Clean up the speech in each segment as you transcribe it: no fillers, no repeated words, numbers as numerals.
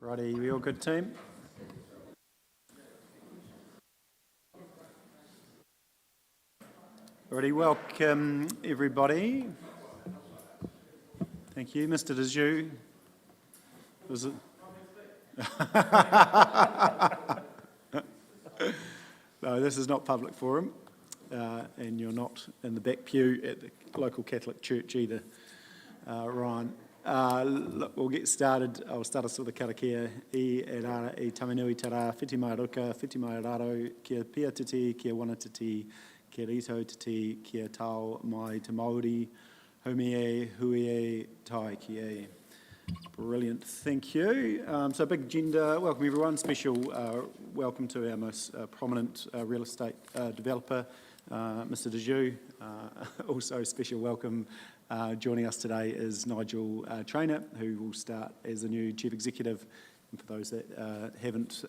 Righty, we all good, team? Righty, welcome everybody. Thank you, Mr. Dejoux. Was it? No, this is not public forum, and you're not in the back pew at the local Catholic Church either, Ryan. Look, we'll get started. I'll start us with the karakia. I rara, I tamanui tara, whiti mai ruka, whiti mai raro, kia pia titi, kia wana titi, kia rito titi, kia tau mai te Māori, haumie, huie, tai kie. Brilliant, thank you. So big agenda, welcome everyone. Special welcome to our most prominent real estate developer, Mr. Dejoux. Also special welcome. Joining us today is Nigel Trainer, who will start as the new Chief Executive. And for those that haven't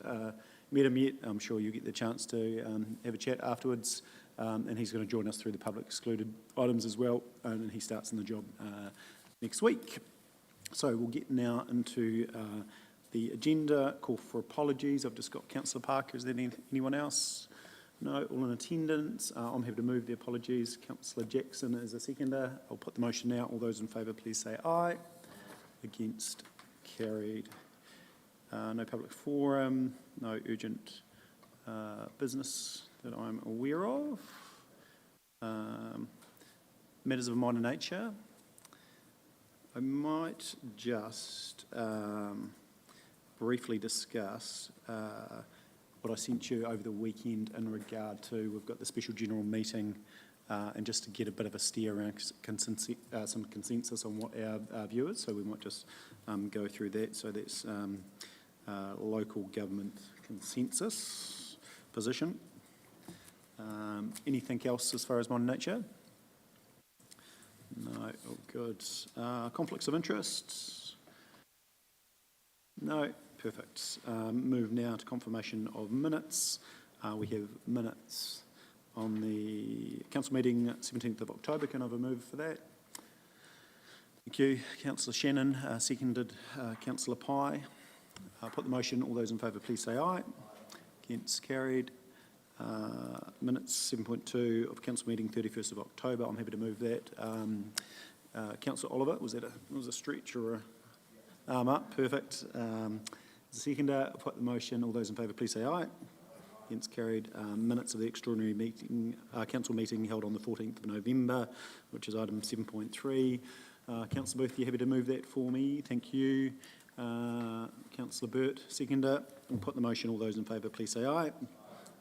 met him yet, I'm sure you'll get the chance to have a chat afterwards. And he's going to join us through the public excluded items as well. And he starts in the job next week. So we'll get now into the agenda, call for apologies. I've just got Councillor Parker. Is there anyone else? No, all in attendance. I'm happy to move the apologies. Councillor Jackson is a seconder. I'll put the motion now. All those in favour, please say aye. Against, carried. No public forum, no urgent business that I'm aware of. Matters of a minor nature. I might just briefly discuss what I sent you over the weekend in regard to, we've got the special general meeting, and just to get a bit of a steer around some consensus on what our view is, so we might just go through that. So that's local government consensus position. Anything else as far as minor nature? No, all good. Conflicts of interest? No. Perfect. Move now to confirmation of minutes. We have minutes on the council meeting 17th of October. Can I have a move for that? Thank you. Councillor Shannon, seconded Councillor Pye. Put the motion. All those in favour, please say aye. Against, carried. Minutes 7.2 of council meeting 31st of October. I'm happy to move that. Councillor Oliver, was a stretch or a arm up? Perfect. Seconder, I'll put the motion. All those in favour, please say aye. Against, carried. Minutes of the extraordinary meeting, council meeting held on the 14th of November, which is item 7.3. Councillor Booth, you happy to move that for me? Thank you. Councillor Burt, seconder. I'll put the motion. All those in favour, please say aye.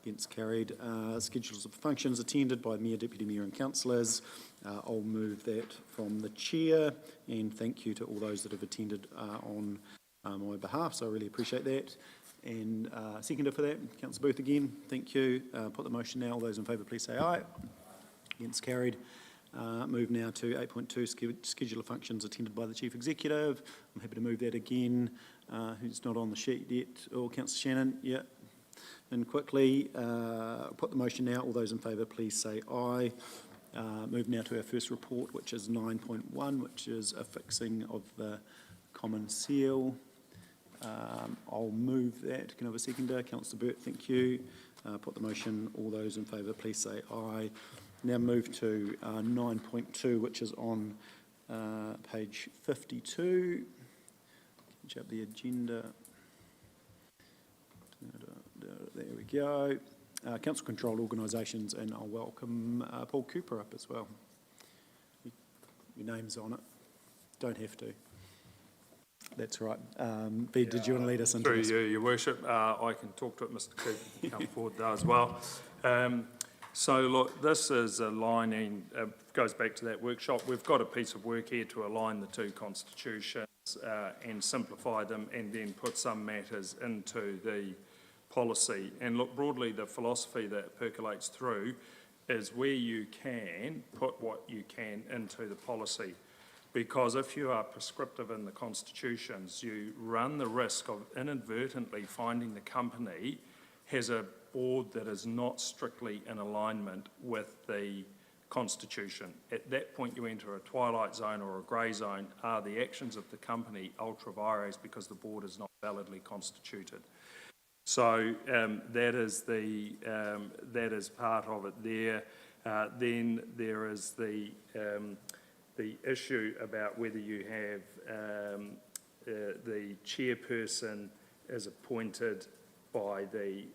Against, carried. Schedules of functions attended by Mayor, Deputy Mayor and councillors. I'll move that from the chair, and thank you to all those that have attended on my behalf, so I really appreciate that. And seconder for that, Councillor Booth again, thank you. Put the motion now. All those in favour, please say aye. Against, carried. Move now to 8.2, schedule of functions attended by the Chief Executive. I'm happy to move that again. Who's not on the sheet yet? Oh, Councillor Shannon, yeah. And quickly, put the motion now. All those in favour, please say aye. Move now to our first report, which is 9.1, which is a fixing of the common seal. I'll move that. Can I have a seconder? Councillor Burt, thank you. Put the motion. All those in favour, please say aye. Now move to 9.2, which is on page 52. Catch up the agenda. There we go. Council-controlled organisations, and I'll welcome Paul Cooper up as well. Your name's on it. Don't have to. That's right. Bede, did you want to lead us into this? Through you, Your Worship, I can talk to it. Mr. Cooper can come forward there as well. So look, this is aligning, goes back to that workshop. We've got a piece of work here to align the two constitutions and simplify them, and then put some matters into the policy. And look, broadly, the philosophy that percolates through is where you can put what you can into the policy. Because if you are prescriptive in the constitutions, you run the risk of inadvertently finding the company has a board that is not strictly in alignment with the constitution. At that point, you enter a twilight zone or a grey zone. Are the actions of the company ultra vires because the board is not validly constituted? So that is part of it there. Then there is the issue about whether you have the chairperson is appointed by the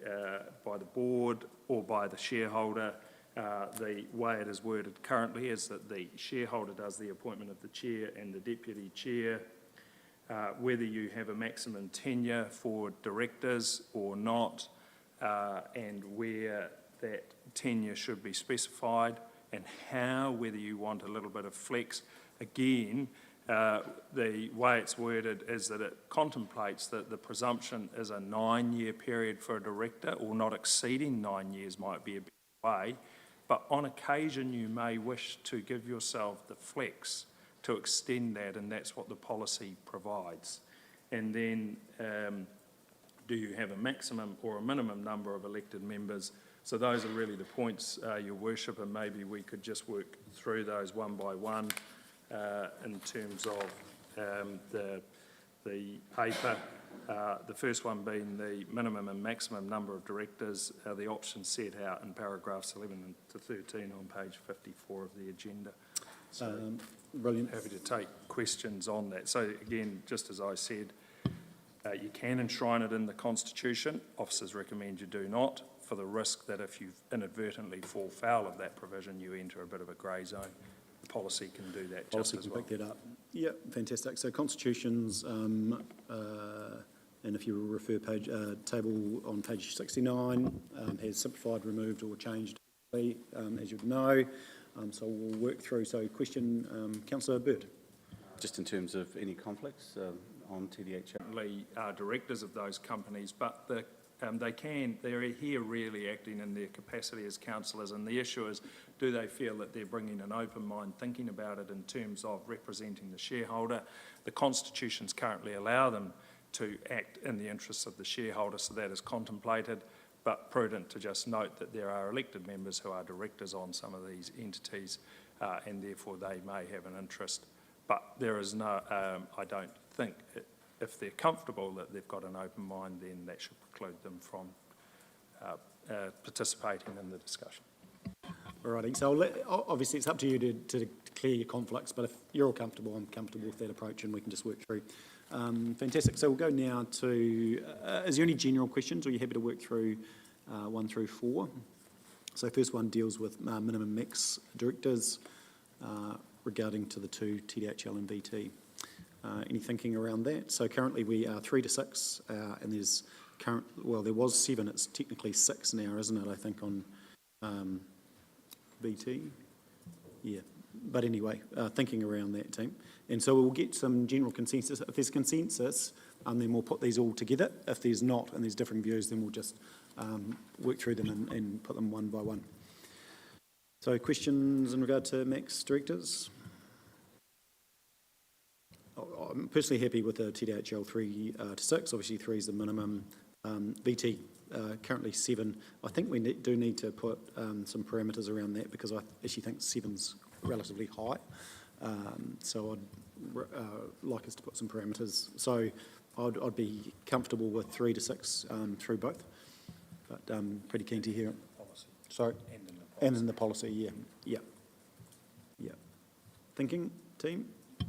board or by the shareholder. The way it is worded currently is that the shareholder does the appointment of the chair and the deputy chair. Whether you have a maximum tenure for directors or not, and where that tenure should be specified, and how, whether you want a little bit of flex. Again, the way it's worded is that it contemplates that the presumption is a 9-year period for a director, or not exceeding 9 years might be a better way, but on occasion you may wish to give yourself the flex to extend that, and that's what the policy provides. And then do you have a maximum or a minimum number of elected members? So those are really the points, Your Worship, and maybe we could just work through those one by one in terms of the paper. The first one being the minimum and maximum number of directors, the options set out in paragraphs 11 to 13 on page 54 of the agenda. So brilliant. Happy to take questions on that. So again, just as I said, you can enshrine it in the Constitution. Officers recommend you do not, for the risk that if you inadvertently fall foul of that provision, you enter a bit of a grey zone. Policy can do that just as well. Policy can pick that up. Yeah, fantastic. So constitutions, and if you refer table on page 69, has simplified, removed or changed, as you know. So we'll work through. So question, Councillor Bird. Just in terms of any conflicts on TDH? Are directors of those companies, but they're here really acting in their capacity as councillors, and the issue is, do they feel that they're bringing an open mind, thinking about it in terms of representing the shareholder? The constitutions currently allow them to act in the interests of the shareholder, so that is contemplated, but prudent to just note that there are elected members who are directors on some of these entities, and therefore they may have an interest. But there is no, I don't think, if they're comfortable that they've got an open mind, then that should preclude them from participating in the discussion. Alrighty, so obviously it's up to you to clear your conflicts, but if you're all comfortable, I'm comfortable with that approach, and we can just work through. Fantastic. So we'll go now to, is there any general questions, or are you happy to work through 1 through 4? So first one deals with minimum mix directors regarding to the 2 TDHL and VT. Any thinking around that? So currently we are 3 to 6, and there was 7, it's technically 6 now, isn't it, I think, on VT? Yeah, but anyway, thinking around that, team. And so we'll get some general consensus. If there's consensus, then we'll put these all together. If there's not, and there's differing views, then we'll just work through them and put them one by one. So questions in regard to max directors? I'm personally happy with the TDHL 3 to 6. Obviously 3 is the minimum. VT currently 7. I think we do need to put some parameters around that, because I actually think 7's relatively high. So I'd like us to put some parameters. So I'd be comfortable with 3 to 6 through both, but pretty keen to hear it. Policy. Sorry? And in the policy, yeah. Yeah. Yeah. Thinking, team? I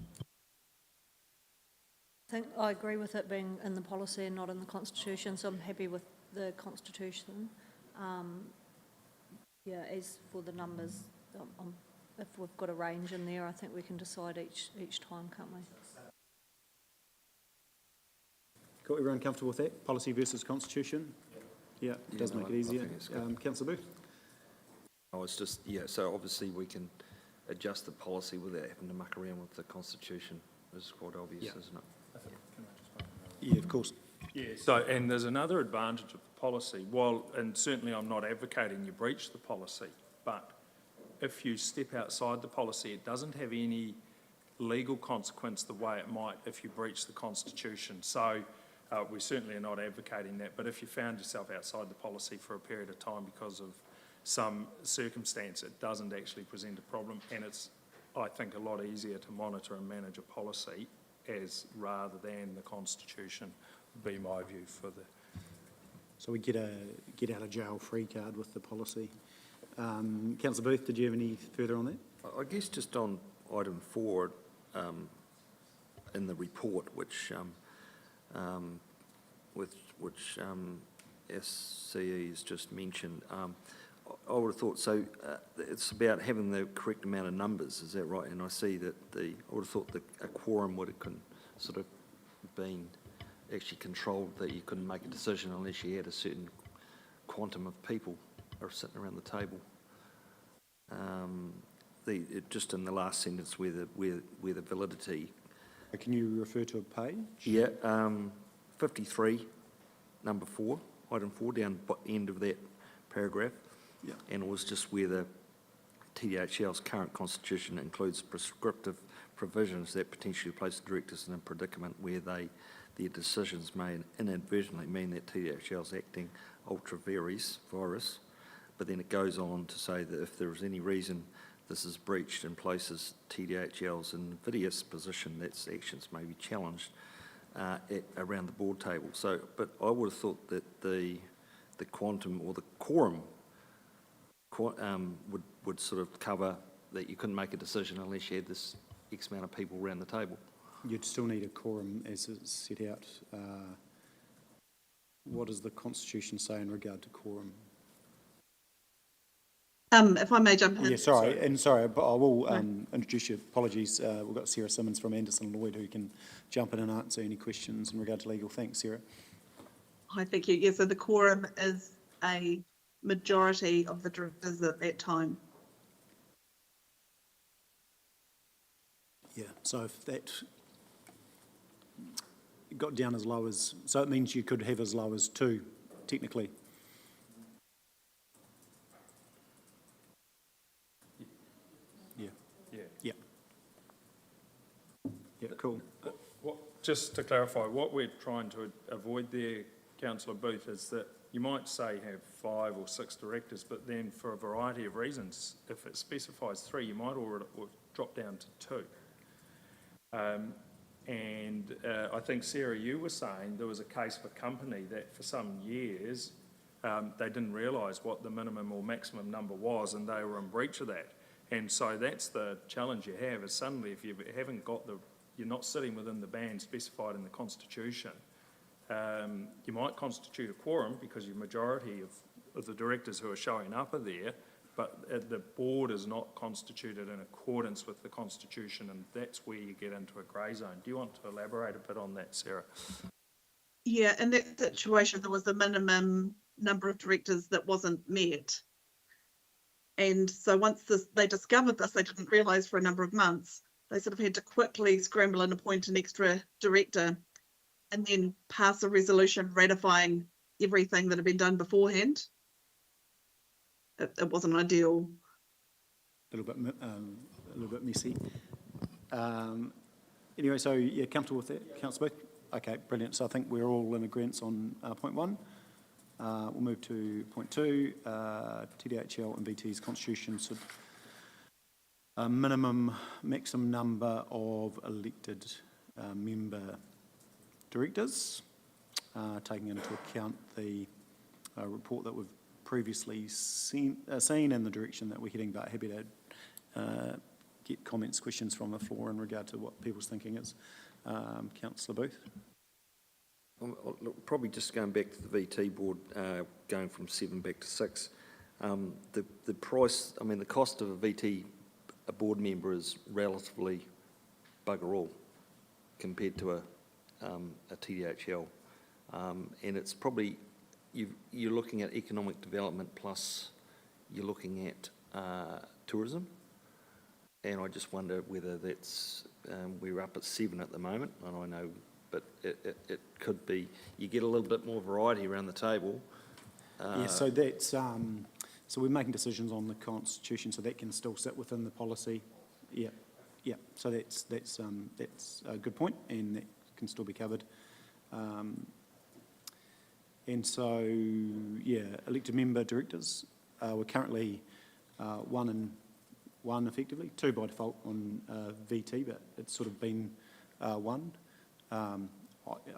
think I agree with it being in the policy and not in the Constitution, so I'm happy with the Constitution. Yeah, as for the numbers, if we've got a range in there, I think we can decide each time, can't we? Cool. Everyone comfortable with that? Policy versus Constitution? Yeah, it does make it easier. Councillor Booth? Oh, it's just, yeah, so obviously we can adjust the policy without having to muck around with the Constitution. It's quite obvious, isn't it? Yeah, of course. Yeah, so, and there's another advantage of the policy. And certainly I'm not advocating you breach the policy, but if you step outside the policy, it doesn't have any legal consequence the way it might if you breach the Constitution. So we certainly are not advocating that, but if you found yourself outside the policy for a period of time because of some circumstance, it doesn't actually present a problem, and it's, I think, a lot easier to monitor and manage a policy rather than the Constitution, would be my view for the. So we get a get out of jail free card with the policy. Councillor Booth, did you have any further on that? I guess just on item 4, in the report, which SCE has just mentioned, I would have thought, so it's about having the correct amount of numbers, is that right? And I see that I would have thought that a quorum would have sort of been actually controlled, that you couldn't make a decision unless you had a certain quantum of people are sitting around the table. Just in the last sentence where the validity. Can you refer to a page? Yeah, 53, number 4, item 4, down end of that paragraph. Yeah. And it was just where the TDHL's current constitution includes prescriptive provisions that potentially place the directors in a predicament where their decisions may inadvertently mean that TDHL is acting ultra vires, but then it goes on to say that if there is any reason this is breached and places TDHL's invidious position, that actions may be challenged around the board table. So, but I would have thought that the quantum or the quorum would sort of cover that you couldn't make a decision unless you had this X amount of people around the table. You'd still need a quorum as it's set out. What does the Constitution say in regard to quorum? If I may jump in. Yeah, sorry, but I will introduce you. Apologies, we've got Sarah Simmons from Anderson Lloyd who can jump in and answer any questions in regard to legal. Thanks, Sarah. Hi, thank you. Yeah, so the quorum is a majority of the directors at that time. Yeah, so if that got down as low as, so it means you could have as low as 2, technically. Yeah, cool. Just to clarify, what we're trying to avoid there, Councillor Booth, is that you might say have 5 or 6 directors, but then for a variety of reasons, if it specifies 3, you might already drop down to 2. I think, Sarah, you were saying there was a case of a company that for some years they didn't realise what the minimum or maximum number was, and they were in breach of that. And so that's the challenge you have, is suddenly if you haven't got you're not sitting within the band specified in the Constitution, you might constitute a quorum because your majority of the directors who are showing up are there, but the board is not constituted in accordance with the Constitution, and that's where you get into a grey zone. Do you want to elaborate a bit on that, Sarah? Yeah, in that situation, there was a minimum number of directors that wasn't met. And so once they discovered this, they didn't realise for a number of months, they sort of had to quickly scramble and appoint an extra director and then pass a resolution ratifying everything that had been done beforehand. It wasn't ideal. A little bit messy. Anyway, so you're comfortable with that, Councillor Booth? Okay, brilliant. So I think we're all in agreement on point 1. We'll move to point 2. TDHL and VT's constitution should minimum maximum number of elected member directors, taking into account the report that we've previously seen and the direction that we're heading, but happy to get comments, questions from the floor in regard to what people's thinking is. Councillor Booth. Look, probably just going back to the VT board, going from 7 back to 6, the price, I mean, the cost of a VT board member is relatively bugger all compared to a TDHL, and it's probably, you're looking at economic development plus you're looking at tourism, and I just wonder whether that's, we're up at 7 at the moment, and I know, but it could be, you get a little bit more variety around the table. Yeah, so that's, so we're making decisions on the Constitution, so that can still sit within the policy. Yeah, so that's a good point, and that can still be covered. And so, yeah, elected member directors, we're currently one and one effectively, two by default on VT, but it's sort of been one. I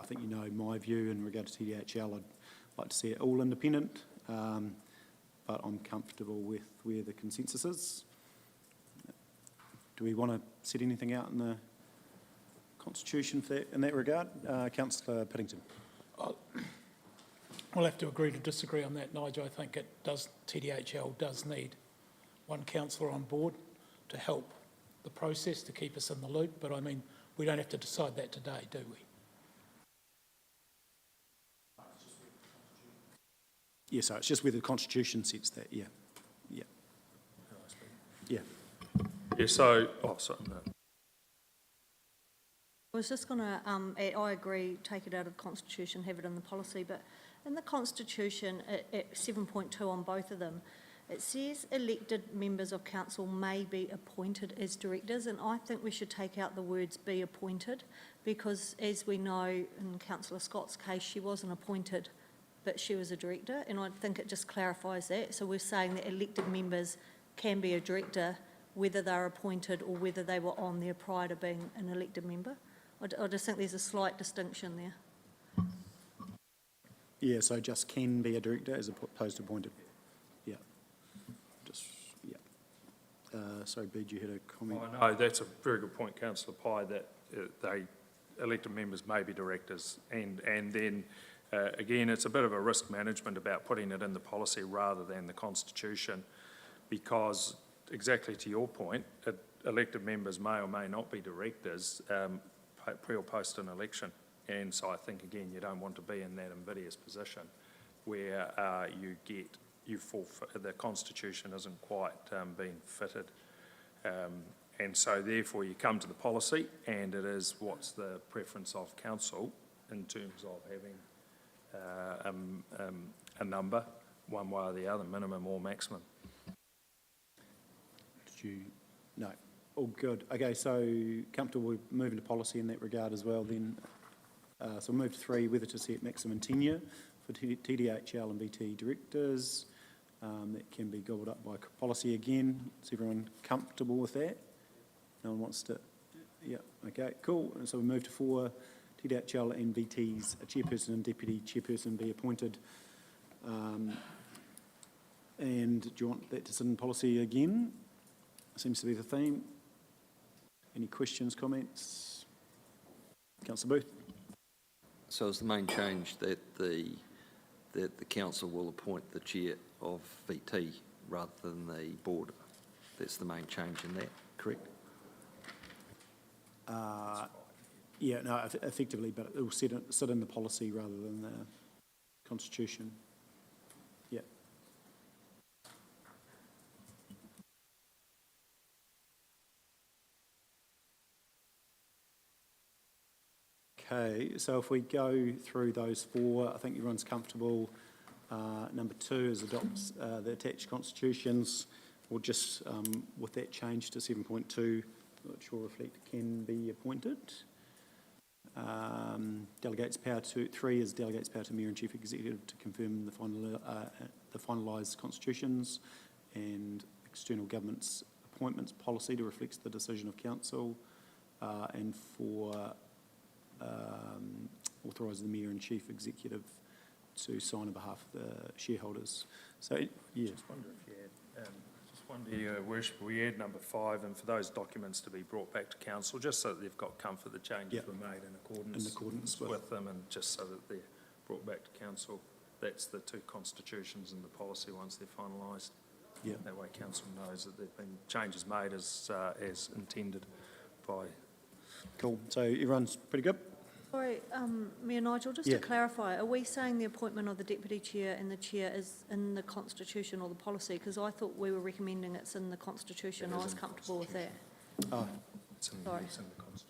think you know my view in regard to TDHL. I'd like to see it all independent, but I'm comfortable with where the consensus is. Do we want to set anything out in the Constitution for that, in that regard? Councillor Piddington. We'll have to agree to disagree on that, Nigel. I think TDHL does need one councillor on board to help the process, to keep us in the loop, but I mean, we don't have to decide that today, do we? Yeah, so it's just where the Constitution sets that, yeah. Yeah, so, sorry, no. I was just going to, I agree, take it out of Constitution, have it in the policy, but in the Constitution, at 7.2 on both of them, it says elected members of council may be appointed as directors, and I think we should take out the words be appointed, because as we know, in Councillor Scott's case, she wasn't appointed, but she was a director, and I think it just clarifies that. So we're saying that elected members can be a director, whether they're appointed or whether they were on there prior to being an elected member. I just think there's a slight distinction there. Yeah, so just can be a director as opposed to appointed. Yeah. Sorry, Bede, you had a comment? Oh, no, that's a very good point, Councillor Pye, that they elected members may be directors, and then again, it's a bit of a risk management about putting it in the policy rather than the Constitution, because exactly to your point, elected members may or may not be directors pre or post an election, and so I think again you don't want to be in that invidious position where you fall the Constitution isn't quite being fitted. And so therefore you come to the policy, and it is what's the preference of council in terms of having a number, one way or the other, minimum or maximum. Did you? No. All good. Okay, so comfortable with moving to policy in that regard as well then. So we'll move to 3, whether to set maximum tenure for TDHL and VT directors. That can be gobbled up by policy again. Is everyone comfortable with that? No one wants to? Yeah, okay, cool. And so we move to 4, TDHL and VT's chairperson and deputy chairperson be appointed. And do you want that to sit in policy again? Seems to be the theme. Any questions, comments? Councillor Booth? So is the main change that the council will appoint the chair of VT rather than the board? That's the main change in that, correct? Yeah, no, effectively, but it will sit in the policy rather than the Constitution. Yeah. Okay, so if we go through those 4, I think everyone's comfortable. Number 2 is adopts the attached constitutions, or just with that change to 7.2, which will reflect can be appointed. Delegates power to 3 is delegates power to Mayor and Chief Executive to confirm the finalised constitutions, and external government's appointments policy to reflect the decision of council, and for authorise the Mayor and Chief Executive to sign on behalf of the shareholders. So, yeah. Just wonder if you had, Worship, we add number 5, and for those documents to be brought back to council, just so that they've got comfort the changes were made in accordance with them, and just so that they're brought back to council. That's the 2 constitutions and the policy once they're finalised. Yeah. That way council knows that there have been changes made as intended by... Cool. So everyone's pretty good? Sorry, Mayor Nigel, just to clarify, are we saying the appointment of the deputy chair and the chair is in the Constitution or the policy? Because I thought we were recommending it's in the Constitution. I was comfortable with that. Oh, It's in Sorry. the Constitution.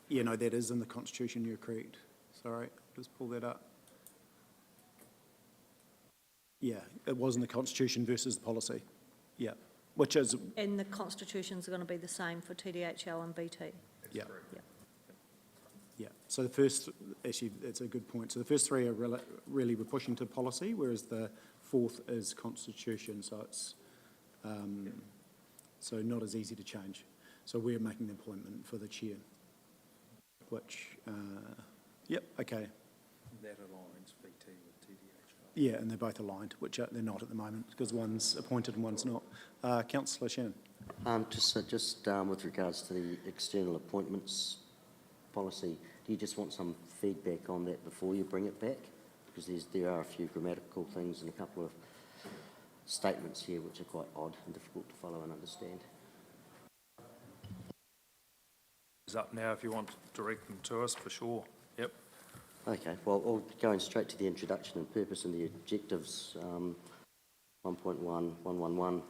yeah, no, that is in the Constitution, you're correct. Sorry, just pull that up. Yeah, it was in the Constitution versus the policy. Yeah, which is, And the constitutions are going to be the same for TDHL and BT? yeah. Yeah. Yeah, so the first, actually, that's a good point. So the first 3 are really we're pushing to policy, whereas the 4th is constitution, so it's so not as easy to change. So we're making the appointment for the chair, which, yep, okay. That aligns VT with TDHL. Yeah, and they're both aligned, which they're not at the moment, because one's appointed and one's not. Councillor Shannon. Just with regards to the external appointments policy, do you just want some feedback on that before you bring it back? Because there are a few grammatical things and a couple of statements here which are quite odd and difficult to follow and understand. It's up now if you want to direct them to us, for sure. Yep. Okay, well, going straight to the introduction and purpose and the objectives, 1.1, 111.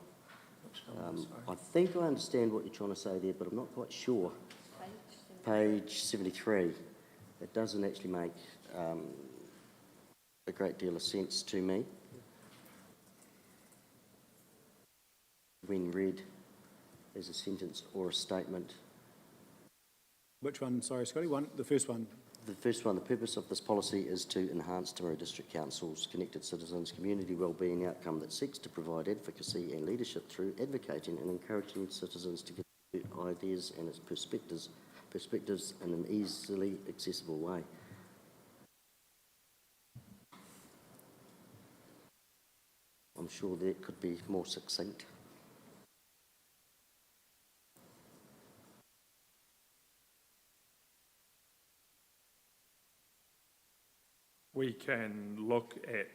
I think I understand what you're trying to say there, but I'm not quite sure. Page 73. It doesn't actually make a great deal of sense to me when read as a sentence or a statement. Which one, sorry, Scotty? The first one. The first one, the purpose of this policy is to enhance Timaru District Council's connected citizens' community wellbeing outcome that seeks to provide advocacy and leadership through advocating and encouraging citizens to contribute ideas and its perspectives in an easily accessible way. I'm sure that could be more succinct. We can look at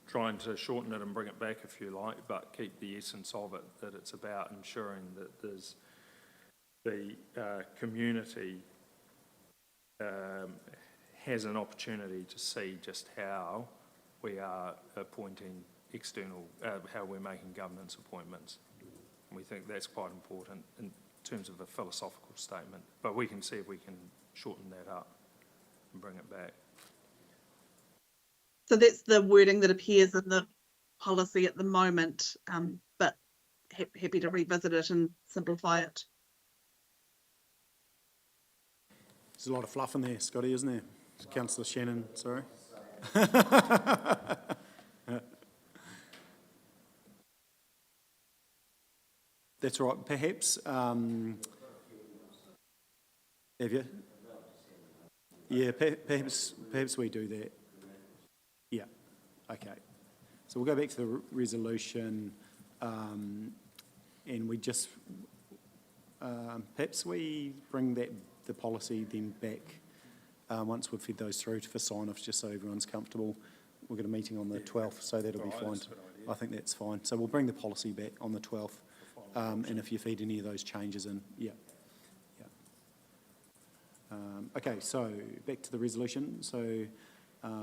trying to shorten it and bring it back if you like, but keep the essence of it, that it's about ensuring that there's the community has an opportunity to see just how we are appointing external, how we're making governance appointments. And we think that's quite important in terms of a philosophical statement, but we can see if we can shorten that up and bring it back. So that's the wording that appears in the policy at the moment, but happy to revisit it and simplify it. There's a lot of fluff in there, Scotty, isn't there? Councillor Shannon, sorry. That's all right. Perhaps, have you? Yeah, perhaps we do that. Yeah, okay. So we'll go back to the resolution, and we just, perhaps we bring the policy then back once we've fed those through for sign-off, just so everyone's comfortable. We've got a meeting on the 12th, so that'll be fine. I think that's fine. So we'll bring the policy back on the 12th, and if you feed any of those changes in, yeah. Okay, so back to the resolution. So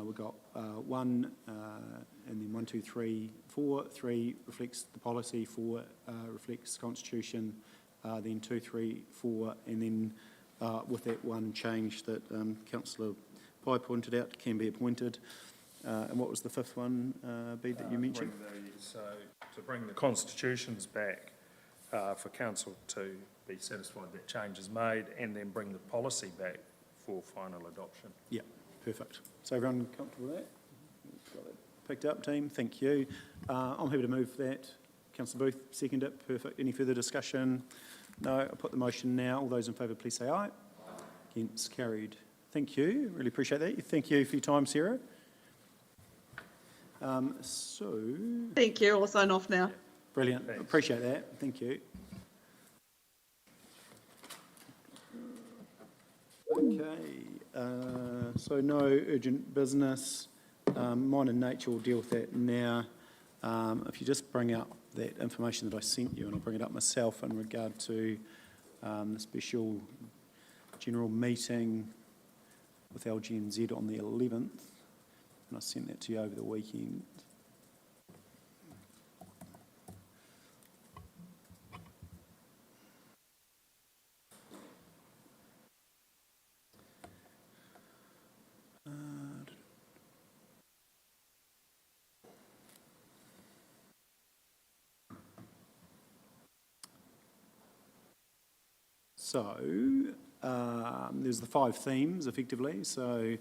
we've got 1, and then 1, 2, 3, 4. 3 reflects the policy, 4 reflects constitution, then 2, 3, 4, and then with that one change that Councillor Pye pointed out, can be appointed. And what was the 5th one, Bede, that you mentioned? So to bring the constitutions back for council to be satisfied that change is made, and then bring the policy back for final adoption. Yeah, perfect. So everyone comfortable with that? Got that picked up, team. Thank you. I'm happy to move that. Councillor Booth, second it. Perfect. Any further discussion? No. I'll put the motion now. All those in favour, please say aye. Against, carried. Thank you. Really appreciate that. Thank you for your time, Sarah. Thank you. I'll sign off now. Brilliant. Thanks. Appreciate that. Thank you. Okay. So no urgent business. Mine in nature, we'll deal with that now. If you just bring up that information that I sent you, and I'll bring it up myself in regard to the special general meeting with LGNZ on the 11th, and I sent that to you over the weekend. So, there's the 5 themes, effectively. So,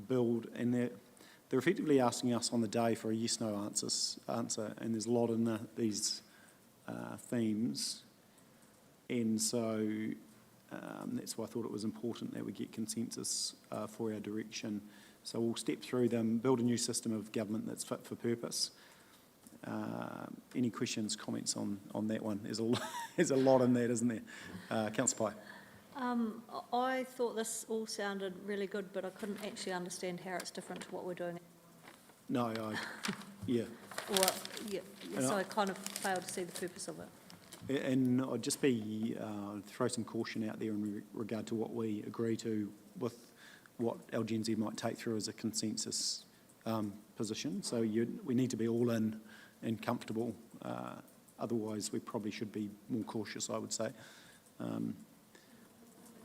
build, and they're effectively asking us on the day for a yes/no answer, and there's a lot in these themes, and so that's why I thought it was important that we get consensus for our direction. So we'll step through them, build a new system of government that's fit for purpose. Any questions, comments on that one? There's a lot in that, isn't there? Councillor Pye. I thought this all sounded really good, but I couldn't actually understand how it's different to what we're doing. No, yeah. And So I kind of failed to see the purpose of it. And I'd just throw some caution out there in regard to what we agree to with what LGNZ might take through as a consensus position. So we need to be all in and comfortable. Otherwise, we probably should be more cautious, I would say.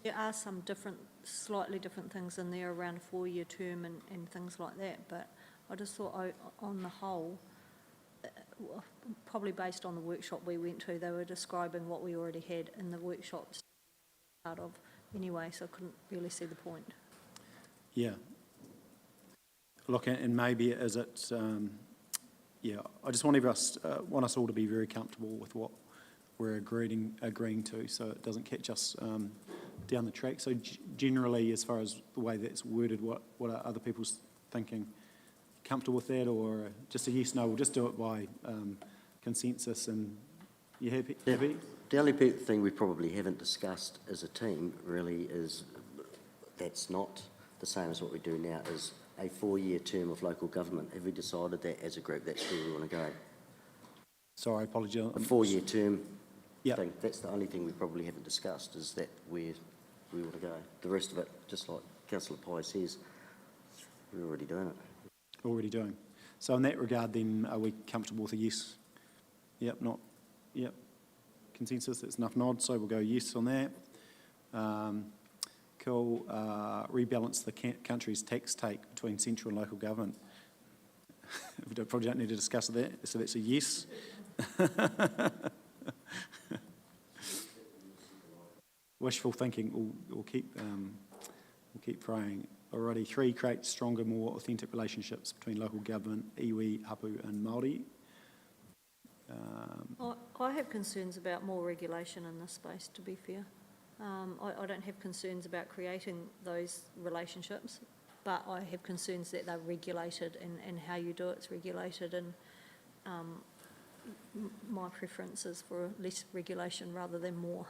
There are some slightly different things in there around a 4-year term and things like that, but I just thought on the whole, probably based on the workshop we went to, they were describing what we already had in the workshops part of anyway, so I couldn't really see the point. Yeah. Look, and maybe is it, I just want us all to be very comfortable with what we're agreeing to, so it doesn't catch us down the track. So generally, as far as the way that's worded, what are other people's thinking? Comfortable with that, or just a yes, no? We'll just do it by consensus, and you happy? The only thing we probably haven't discussed as a team really is that's not the same as what we do now, is a 4-year term of local government. Have we decided that as a group that's where we want to go? Sorry, I apologise. A 4-year term Yeah. thing, that's the only thing we probably haven't discussed, is that where we want to go. The rest of it, just like Councillor Pye says, we're already doing it. Already doing. So in that regard, then, are we comfortable with a yes? Yep, not, yep. Consensus, that's enough nod, so we'll go yes on that. Cool. Rebalance the country's tax take between central and local government. We probably don't need to discuss that, so that's a yes. Wishful thinking, we'll keep praying. Alrighty, 3, create stronger, more authentic relationships between local government, iwi, hapu and Māori. I have concerns about more regulation in this space, to be fair. I don't have concerns about creating those relationships, but I have concerns that they're regulated and how you do it's regulated, and my preference is for less regulation rather than more.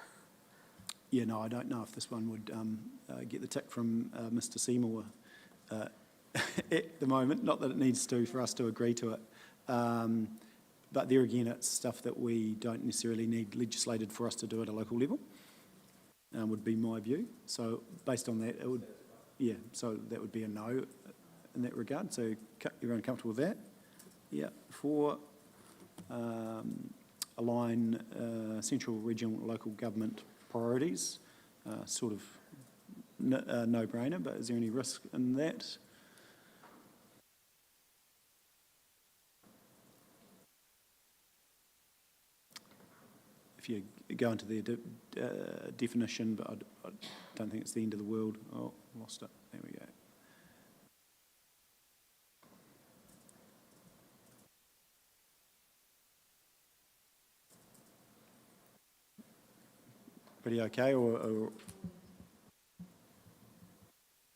Yeah, no, I don't know if this one would get the tick from Mr Seymour at the moment. Not that it needs to for us to agree to it. But there again, it's stuff that we don't necessarily need legislated for us to do at a local level, would be my view. So based on that, it would, yeah, so that would be a no in that regard. So everyone comfortable with that? Yeah. 4, align central, regional, local government priorities. Sort of no-brainer, but is there any risk in that? If you go into the definition, but I don't think it's the end of the world. Oh, lost it. There we go. Pretty okay, or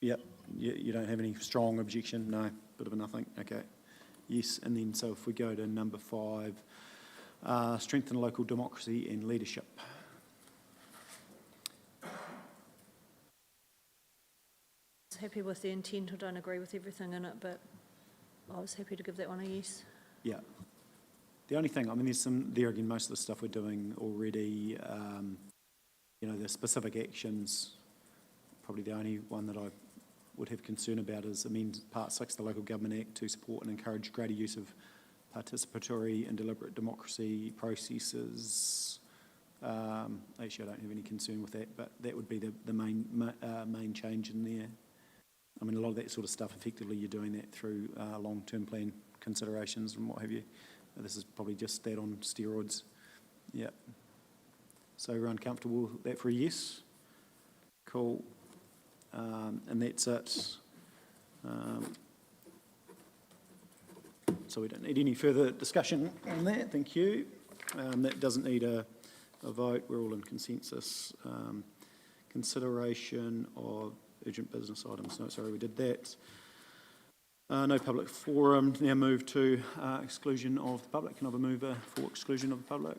yep, you don't have any strong objection? No, bit of a nothing. Okay, yes, and then so if we go to number 5. Strengthen local democracy and leadership. I was happy with the intent. I don't agree with everything in it, but I was happy to give that one a yes. Yeah. The only thing, I mean, there's some, there again, most of the stuff we're doing already, the specific actions, probably the only one that I would have concern about is amend Part 6 of the Local Government Act to support and encourage greater use of participatory and deliberate democracy processes. Actually, I don't have any concern with that, but that would be the main change in there. I mean, a lot of that sort of stuff, effectively, you're doing that through long-term plan considerations and what have you. This is probably just that on steroids. Yeah. So everyone comfortable with that for a yes? Cool. And that's it. So we don't need any further discussion on that, thank you. That doesn't need a vote, we're all in consensus. Consideration of urgent business items, no, sorry, we did that. No public forum, now move to exclusion of the public. Can I have a mover for exclusion of the public?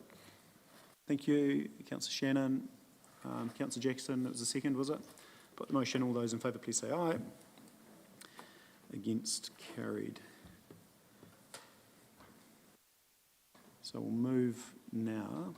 Thank you, Councillor Shannon. Councillor Jackson, it was the second, was it? Put the motion, all those in favour please say aye. Against, carried. So we'll move now